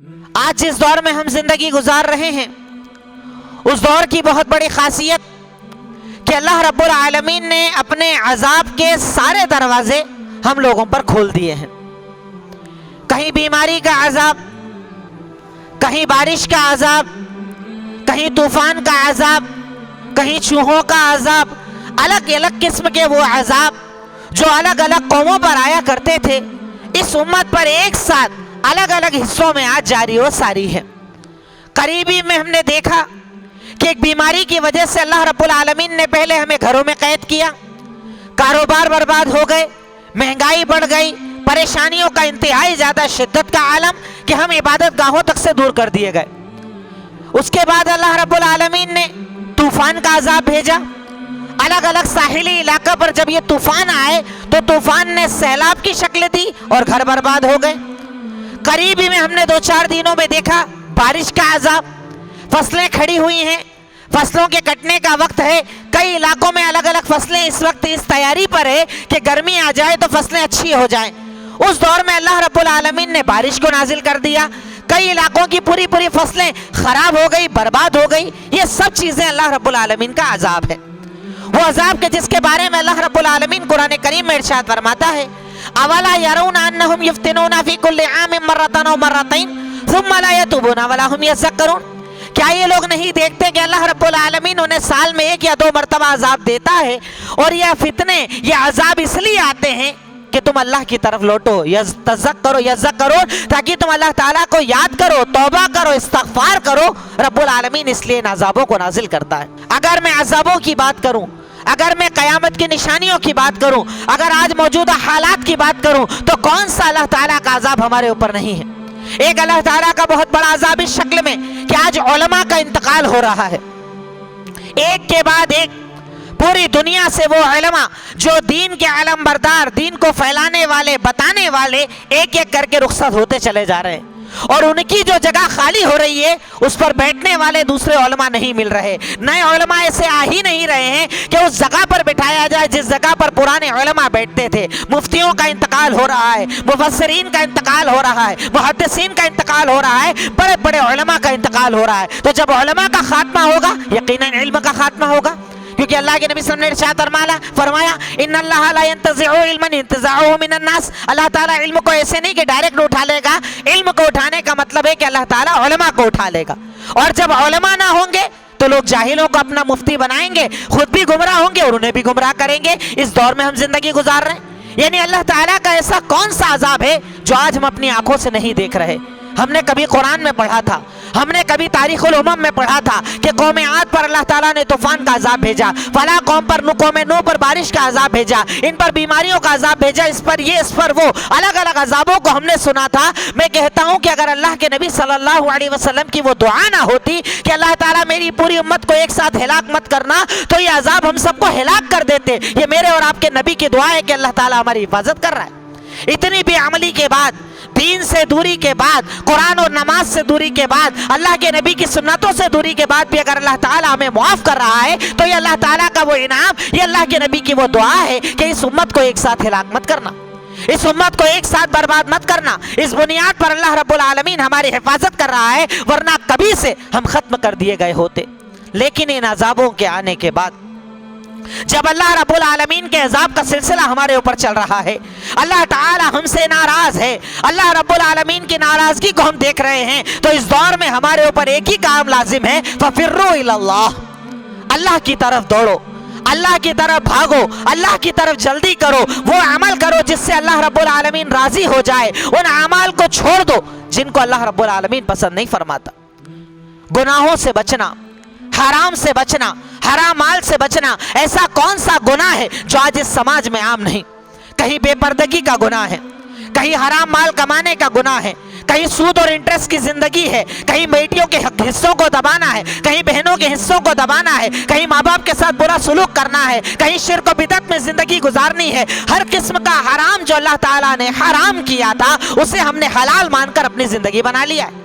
آج جس دور میں ہم زندگی گزار رہے ہیں اس دور کی بہت بڑی خاصیت کہ اللہ رب العالمین نے اپنے عذاب کے سارے دروازے ہم لوگوں پر کھول دیے ہیں۔ کہیں بیماری کا عذاب، کہیں بارش کا عذاب، کہیں طوفان کا عذاب، کہیں چوہوں کا عذاب، الگ الگ قسم کے وہ عذاب جو الگ الگ قوموں پر آیا کرتے تھے اس امت پر ایک ساتھ الگ الگ حصوں میں آج جاری و ساری ہے۔ قریبی میں ہم نے دیکھا کہ ایک بیماری کی وجہ سے اللہ رب العالمین نے پہلے ہمیں گھروں میں قید کیا، کاروبار برباد ہو گئے، مہنگائی بڑھ گئی، پریشانیوں کا انتہائی زیادہ شدت کا عالم کہ ہم عبادت گاہوں تک سے دور کر دیے گئے۔ اس کے بعد اللہ رب العالمین نے طوفان کا عذاب بھیجا۔ الگ الگ ساحلی علاقہ پر جب یہ طوفان آئے تو طوفان نے سیلاب کی شکل دی اور گھر برباد ہو گئے۔ قریبی میں ہم نے 2-4 دنوں میں دیکھا بارش کا عذاب، فصلیں کھڑی ہوئی ہیں، فصلوں کے کٹنے کا وقت ہے، کئی علاقوں میں الگ الگ فصلیں اس وقت اس تیاری پر ہے کہ گرمی آ جائے تو فصلیں اچھی ہو جائیں۔ اس دور میں اللہ رب العالمین نے بارش کو نازل کر دیا، کئی علاقوں کی پوری فصلیں خراب ہو گئی، برباد ہو گئی۔ یہ سب چیزیں اللہ رب العالمین کا عذاب ہے، وہ عذاب کے جس کے بارے میں اللہ رب العالمین قرآن کریم میں ارشاد فرماتا ہے اولا یرون انہم یفتنون فی کل عام مرتان و مرتین ثم لا یتوبون ولا هم یذکرون۔ کیا یہ لوگ نہیں دیکھتے کہ اللہ رب العالمین انہیں سال میں 1 یا 2 مرتبہ عذاب دیتا ہے، اور یہ فتنے، یہ عذاب اس لیے آتے ہیں کہ تم اللہ کی طرف لوٹو، یذکرون، تاکہ تم اللہ تعالیٰ کو یاد کرو، توبہ کرو، استغفار کرو۔ رب العالمین اس لیے ان عذابوں کو نازل کرتا ہے۔ اگر میں عذابوں کی بات کروں، اگر میں قیامت کی نشانیوں کی بات کروں، اگر آج موجودہ حالات کی بات کروں تو کون سا اللہ تعالیٰ کا عذاب ہمارے اوپر نہیں ہے؟ ایک اللہ تعالیٰ کا بہت بڑا عذاب اس شکل میں کہ آج علماء کا انتقال ہو رہا ہے، ایک کے بعد ایک پوری دنیا سے وہ علماء جو دین کے علم بردار، دین کو پھیلانے والے، بتانے والے ایک ایک کر کے رخصت ہوتے چلے جا رہے ہیں، اور ان کی جو جگہ خالی ہو رہی ہے اس پر بیٹھنے والے دوسرے علماء نہیں مل رہے، نئے علماء ایسے آ ہی نہیں رہے ہیں کہ اس جگہ پر بٹھایا جائے جس جگہ پر پرانے علماء بیٹھتے تھے۔ مفتیوں کا انتقال ہو رہا ہے، مفسرین کا انتقال ہو رہا ہے، محدثین کا انتقال ہو رہا ہے، بڑے بڑے علماء کا انتقال ہو رہا ہے۔ تو جب علماء کا خاتمہ ہوگا یقیناً علم کا خاتمہ ہوگا، کیونکہ اللہ کے نبی صلی اللہ علیہ وسلم نے ارشاد فرمایا ان اللہ لا ينتزع علما انتزاعه من الناس۔ اللہ تعالیٰ علم کو ایسے نہیں کہ ڈائریکٹ اٹھا لے گا، علم کو اٹھانے کا مطلب ہے کہ اللہ تعالیٰ علماء کو اٹھا لے گا، اور جب علماء نہ ہوں گے تو لوگ جاہلوں کو اپنا مفتی بنائیں گے، خود بھی گمراہ ہوں گے اور انہیں بھی گمراہ کریں گے۔ اس دور میں ہم زندگی گزار رہے ہیں، یعنی اللہ تعالیٰ کا ایسا کون سا عذاب ہے جو آج ہم اپنی آنکھوں سے نہیں دیکھ رہے؟ ہم نے کبھی قرآن میں پڑھا تھا، ہم نے کبھی تاریخ الامم میں پڑھا تھا کہ قوم عاد پر اللہ تعالیٰ نے طوفان کا عذاب بھیجا، فلاں قوم پر قوم نوح پر بارش کا عذاب بھیجا، ان پر بیماریوں کا عذاب بھیجا، اس پر یہ، اس پر وہ، الگ الگ عذابوں کو ہم نے سنا تھا۔ میں کہتا ہوں کہ اگر اللہ کے نبی صلی اللہ علیہ وسلم کی وہ دعا نہ ہوتی کہ اللہ تعالیٰ میری پوری امت کو ایک ساتھ ہلاک مت کرنا، تو یہ عذاب ہم سب کو ہلاک کر دیتے۔ یہ میرے اور آپ کے نبی کی دعا ہے کہ اللہ تعالیٰ ہماری حفاظت کر رہا ہے۔ اتنی بے عملی کے بعد، دین سے دوری کے بعد، قرآن اور نماز سے دوری کے بعد، اللہ کے نبی کی سنتوں سے دوری کے بعد بھی اگر اللہ تعالیٰ ہمیں معاف کر رہا ہے تو یہ اللہ تعالیٰ کا وہ انعام، یہ اللہ کے نبی کی وہ دعا ہے کہ اس امت کو ایک ساتھ ہلاک مت کرنا، اس امت کو ایک ساتھ برباد مت کرنا۔ اس بنیاد پر اللہ رب العالمین ہماری حفاظت کر رہا ہے، ورنہ کبھی سے ہم ختم کر دیے گئے ہوتے۔ لیکن ان عذابوں کے آنے کے بعد جب اللہ رب العالمین کے عذاب کا سلسلہ ہمارے اوپر چل رہا ہے، اللہ تعالی ہم سے ناراض ہے، اللہ رب العالمین کی ناراضگی کو ہم دیکھ رہے ہیں، تو اس دور میں ہمارے اوپر ایک ہی کام لازم ہے، فَفِرُّوا إِلَى اللَّهِ، اللہ کی طرف دوڑو، اللہ کی طرف بھاگو، اللہ کی طرف جلدی کرو، وہ عمل کرو جس سے اللہ رب العالمین راضی ہو جائے، ان اعمال کو چھوڑ دو جن کو اللہ رب العالمین پسند نہیں فرماتا۔ گناہوں سے بچنا، حرام سے بچنا، حرام مال سے بچنا، ایسا کون سا گناہ ہے جو آج اس سماج میں عام نہیں؟ کہیں بے پردگی کا گناہ ہے، کہیں حرام مال کمانے کا گناہ ہے، کہیں سود اور انٹرسٹ کی زندگی ہے، کہیں بیٹیوں کے حصوں کو دبانا ہے، کہیں بہنوں کے حصوں کو دبانا ہے، کہیں ماں باپ کے ساتھ برا سلوک کرنا ہے، کہیں شرک و بدعت میں زندگی گزارنی ہے۔ ہر قسم کا حرام جو اللہ تعالیٰ نے حرام کیا تھا اسے ہم نے حلال مان کر اپنی زندگی بنا لیا ہے۔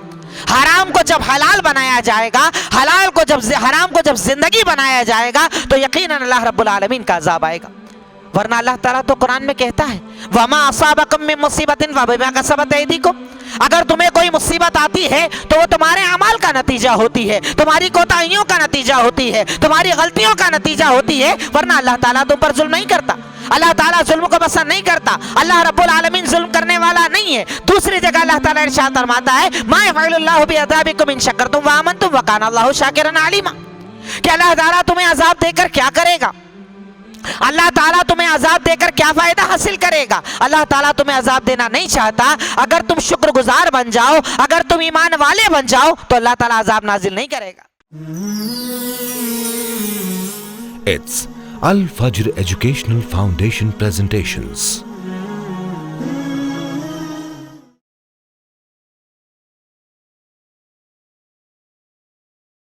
حرام کو جب حلال بنایا جائے گا، حرام کو جب زندگی بنایا جائے گا تو یقیناً اللہ رب العالمین کا عذاب آئے گا۔ ورنہ اللہ تعالیٰ تو قرآن میں کہتا ہے وَمَا أَصَابَكُم مِّن مُّصِيبَةٍ فَبِمَا كَسَبَتْ أَيْدِيكُمْ، اگر تمہیں کوئی مصیبت آتی ہے تو وہ تمہارے اعمال کا نتیجہ ہوتی ہے، تمہاری کوتاہیوں کا نتیجہ ہوتی ہے، تمہاری غلطیوں کا نتیجہ ہوتی ہے، ورنہ اللہ تعالیٰ تم پر ظلم نہیں کرتا۔ اللہ تعالیٰ ظلم کو پسند نہیں کرتا، اللہ رب العالمین ظلم کرنے والا نہیں ہے۔ دوسری جگہ اللہ تعالیٰ ارشاد فرماتا ہے ما یفعل اللہ بعذابکم ان شکرتم وآمنتم وکان اللہ شاکرا علیما، کہ اللہ تعالیٰ تمہیں عذاب دے کر کیا کرے گا، اللہ تعالیٰ تمہیں عذاب دے کر کیا فائدہ حاصل کرے گا۔ اللہ تعالیٰ تمہیں عذاب دینا نہیں چاہتا، اگر تم شکر گزار بن جاؤ، اگر تم ایمان والے بن جاؤ تو اللہ تعالیٰ عذاب نازل نہیں کرے گا۔ It's Al Fajr Educational Foundation presentations.